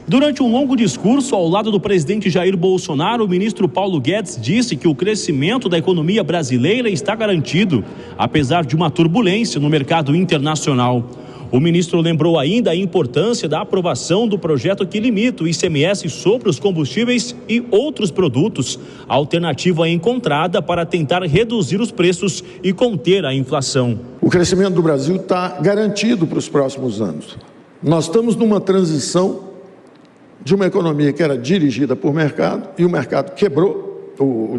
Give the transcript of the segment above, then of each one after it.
Durante um longo discurso ao lado do presidente Jair Bolsonaro, o ministro Paulo Guedes disse que o crescimento da economia brasileira está garantido, apesar de uma turbulência no mercado internacional. O ministro lembrou ainda a importância da aprovação do projeto que limita o ICMS sobre os combustíveis e outros produtos, alternativa encontrada para tentar reduzir os preços e conter a inflação. O crescimento do Brasil está garantido para os próximos anos. Nós estamos numa transição de uma economia que era dirigida por mercado, e o mercado quebrou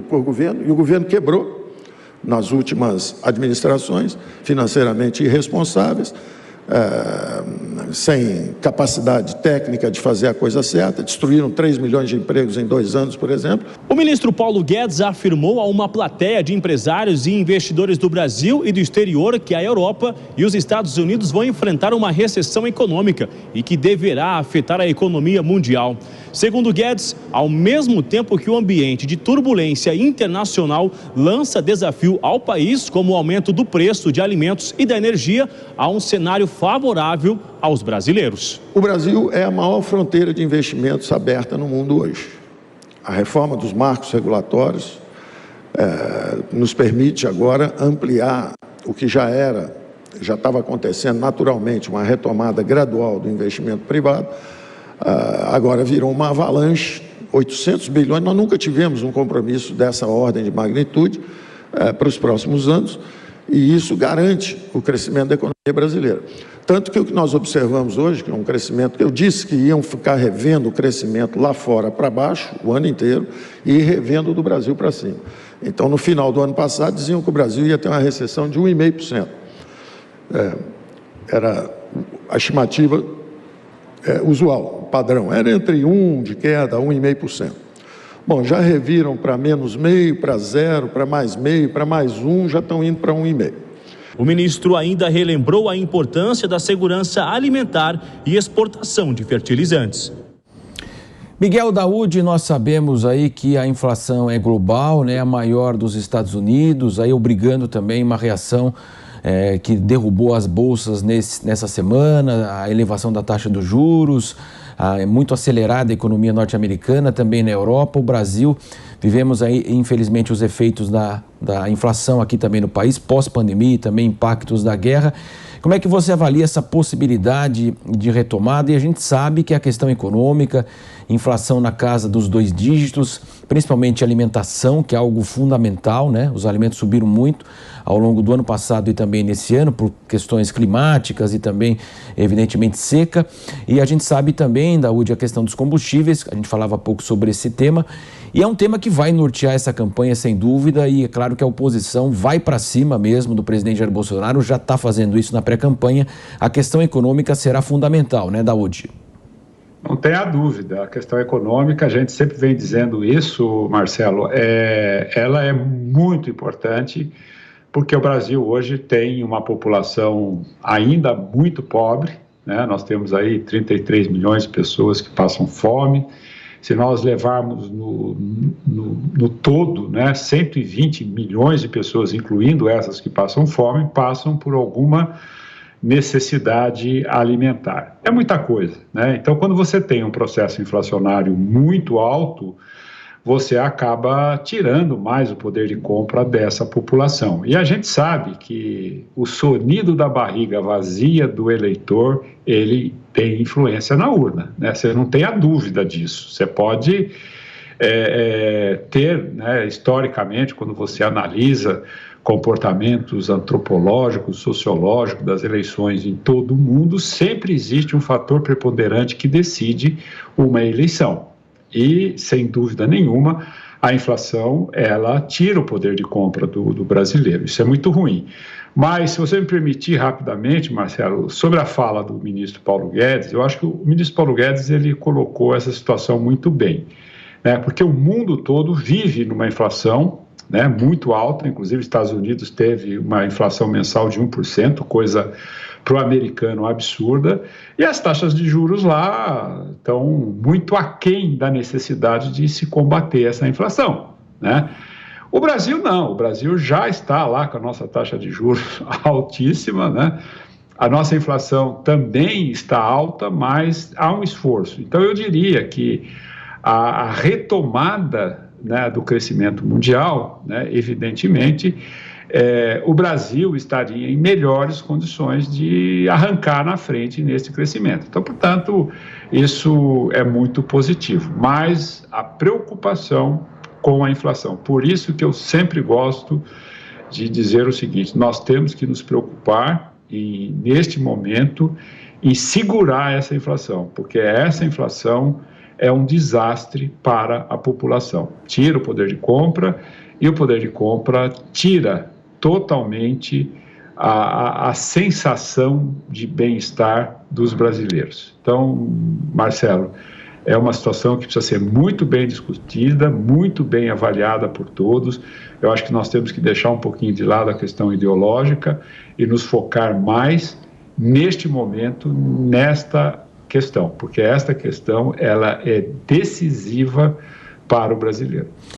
por governo, e o governo quebrou nas últimas administrações, financeiramente irresponsáveis, sem capacidade técnica de fazer a coisa certa, destruíram 3 milhões de empregos em 2 anos, por exemplo. O ministro Paulo Guedes afirmou a uma plateia de empresários e investidores do Brasil e do exterior que a Europa e os Estados Unidos vão enfrentar uma recessão econômica e que deverá afetar a economia mundial. Segundo Guedes, ao mesmo tempo que o ambiente de turbulência internacional lança desafio ao país, como o aumento do preço de alimentos e da energia, há um cenário favorável aos brasileiros. O Brasil é a maior fronteira de investimentos aberta no mundo hoje. A reforma dos marcos regulatórios nos permite agora ampliar o que já estava acontecendo naturalmente, uma retomada gradual do investimento privado. Agora virou uma avalanche, 800 bilhões, nós nunca tivemos um compromisso dessa ordem de magnitude para os próximos anos, e isso garante o crescimento da economia brasileira. Tanto que o que nós observamos hoje, que é um crescimento, eu disse que iam ficar revendo o crescimento lá fora para baixo, o ano inteiro, e revendo do Brasil para cima. Então, no final do ano passado, diziam que o Brasil ia ter uma recessão de 1,5%. Era a estimativa usual, padrão, era entre 1 de queda a 1,5%. Bom, já reviram para menos meio, para 0, para mais meio, para mais 1, já estão indo para 1,5%. O ministro ainda relembrou a importância da segurança alimentar e exportação de fertilizantes. Miguel Daúde, nós sabemos aí que a inflação é global, né, a maior dos Estados Unidos, aí obrigando também uma reação que derrubou as bolsas nessa semana, a elevação da taxa dos juros, muito acelerada a economia norte-americana, também na Europa. O Brasil, vivemos aí, infelizmente, os efeitos da inflação aqui também no país, pós-pandemia e também impactos da guerra. Como é que você avalia essa possibilidade de retomada? E a gente sabe que a questão econômica, inflação na casa dos 2 dígitos, principalmente alimentação, que é algo fundamental, né? Os alimentos subiram muito ao longo do ano passado e também nesse ano, por questões climáticas e também, evidentemente, seca. E a gente sabe também, Daúde, a questão dos combustíveis, a gente falava há pouco sobre esse tema, e é um tema que vai nortear essa campanha, sem dúvida, e é claro que a oposição vai para cima mesmo do presidente Jair Bolsonaro, já está fazendo isso na pré-campanha. A questão econômica será fundamental, né, Daúde? Não tenha dúvida, a questão econômica, a gente sempre vem dizendo isso, Marcelo, ela é muito importante, porque o Brasil hoje tem uma população ainda muito pobre, né? Nós temos aí 33 milhões de pessoas que passam fome. Se nós levarmos no todo, né, 120 milhões de pessoas, incluindo essas que passam fome, passam por alguma necessidade alimentar. É muita coisa, né? Então, quando você tem um processo inflacionário muito alto, você acaba tirando mais o poder de compra dessa população. E a gente sabe que o sonido da barriga vazia do eleitor, ele tem influência na urna, né? Você não tem a dúvida disso. Você pode ter, né, historicamente, quando você analisa comportamentos antropológicos, sociológicos das eleições em todo o mundo, sempre existe um fator preponderante que decide uma eleição. E, sem dúvida nenhuma, a inflação, ela tira o poder de compra do brasileiro. Isso é muito ruim. Mas, se você me permitir rapidamente, Marcelo, sobre a fala do ministro Paulo Guedes, eu acho que o ministro Paulo Guedes, ele colocou essa situação muito bem, né? Porque o mundo todo vive numa inflação, né, muito alta, inclusive os Estados Unidos teve uma inflação mensal de 1%, coisa para o americano absurda, e as taxas de juros lá estão muito aquém da necessidade de se combater essa inflação, né? O Brasil não, o Brasil já está lá com a nossa taxa de juros altíssima, né? A nossa inflação também está alta, mas há um esforço. Então, eu diria que a retomada, né, do crescimento mundial, né, evidentemente, o Brasil estaria em melhores condições de arrancar na frente nesse crescimento. Então, portanto, isso é muito positivo. Mas a preocupação com a inflação. Por isso que eu sempre gosto de dizer o seguinte: nós temos que nos preocupar neste momento em segurar essa inflação, porque essa inflação é um desastre para a população. Tira o poder de compra e o poder de compra tira totalmente a sensação de bem-estar dos brasileiros. Então, Marcelo, é uma situação que precisa ser muito bem discutida, muito bem avaliada por todos. Eu acho que nós temos que deixar um pouquinho de lado a questão ideológica e nos focar mais, neste momento, nesta questão, porque esta questão ela é decisiva para o brasileiro.